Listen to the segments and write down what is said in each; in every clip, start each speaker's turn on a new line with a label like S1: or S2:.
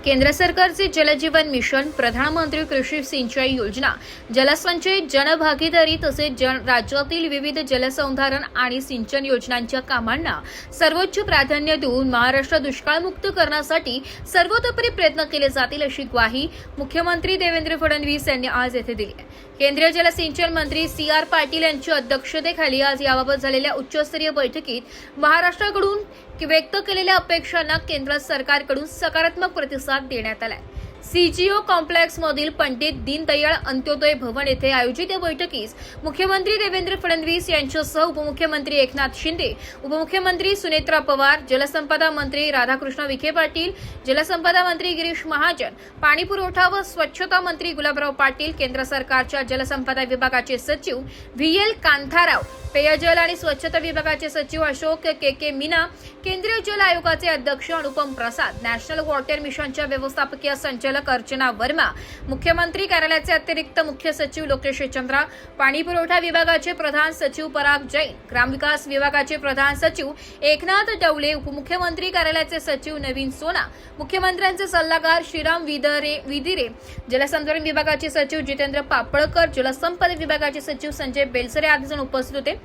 S1: केंद्र सरकारचे जलजीवन मिशन, प्रधानमंत्री कृषी सिंचाई योजना, जलसंचय, जनभागीदारी तसेच राज्यातील विविध जलसंधारण आणि सिंचन योजनांच्या कामांना सर्वोच्च प्राधान्य देऊन महाराष्ट्र दुष्काळमुक्त करण्यासाठी सर्वतोपरी प्रयत्न केले जातील अशी ग्वाही मुख्यमंत्री देवेंद्र फडणवीस यांनी आज येथे दिली आहे। केंद्रीय जलसिंचन मंत्री CR पाटील यांच्या अध्यक्षतेखाली आज याबाबत झालेल्या उच्चस्तरीय बैठकीत महाराष्ट्राकडून व्यक्त केलेल्या अपेक्षांना केंद्र सरकारकडून सकारात्मक प्रतिसाद देण्यात आला। CGO कॉम्प्लेक्स मधील पंडित दीनदयाळ अंत्योदय भवन येथे आयोजित या बैठकीस मुख्यमंत्री देवेंद्र फडणवीस यांच्यासह उपमुख्यमंत्री एकनाथ शिंदे, उपमुख्यमंत्री सुनेत्रा पवार, जलसंपदा मंत्री राधाकृष्ण विखे पाटील, जलसंपदा मंत्री गिरीश महाजन, पाणी पुरवठा व स्वच्छता मंत्री गुलाबराव पाटील, केंद्र सरकारच्या जलसंपदा विभागाचे सचिव VL कांथाराव, पेयजल आणि स्वच्छता विभागाचे सचिव अशोक के मीना, केंद्रीय जल आयोगाचे अध्यक्ष अनुपम प्रसाद, नॅशनल वॉटर मिशनच्या व्यवस्थापकीय संचालक अर्चना वर्मा, मुख्यमंत्री कार्यालयाचे अतिरिक्त मुख्य सचिव लोकेश चंद्रा, पाणी पुरवठा विभागाचे प्रधान सचिव पराग जैन, ग्रामविकास विभागाचे प्रधान सचिव एकनाथ डवले, उपमुख्यमंत्री कार्यालयाचे सचिव नवीन सोना, मुख्यमंत्र्यांचे सल्लागार श्रीराम विदिरे, जलसंधारण विभागाचे सचिव जितेंद्र पापळकर, जलसंपदा विभागाचे सचिव संजय बेलसरे आदी जण उपस्थित होते।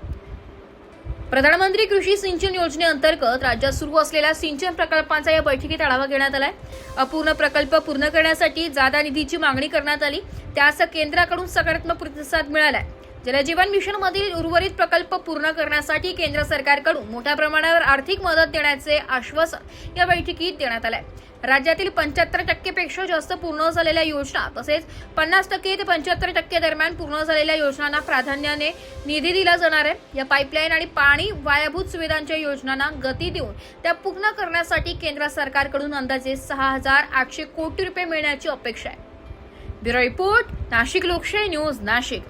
S1: प्रधानमंत्री कृषी सिंचन योजनेअंतर्गत राज्यात सुरू असलेल्या सिंचन प्रकल्पांचा या बैठकीत आढावा घेण्यात आलाय। अपूर्ण प्रकल्प पूर्ण करण्यासाठी जादा निधीची मागणी करण्यात आली, त्यास केंद्राकडून सकारात्मक प्रतिसाद मिळालाय। जलजीवन मिशन मधील उर्वरित प्रकल्प पूर्ण करण्यासाठी केंद्र सरकारकडून मोठ्या प्रमाणावर आर्थिक मदत देण्याचे आश्वासन या बैठकीत देण्यात आले। राज्यातील 75% पेक्षा जास्त पूर्ण झालेल्या योजना तसेच 50% ते 75% दरम्यान पूर्ण झालेल्या योजनांना प्राधान्याने निधी दिला जाणार आहे। या पाईपलाईन आणि पाणी पायाभूत सुविधांच्या योजनांना गती देऊन त्या पूर्ण करण्यासाठी केंद्र सरकारकडून अंदाजे 6,800 कोटी रुपये मिळण्याची अपेक्षा आहे। ब्युरो रिपोर्ट, नाशिक लोकशाही न्यूज, नाशिक।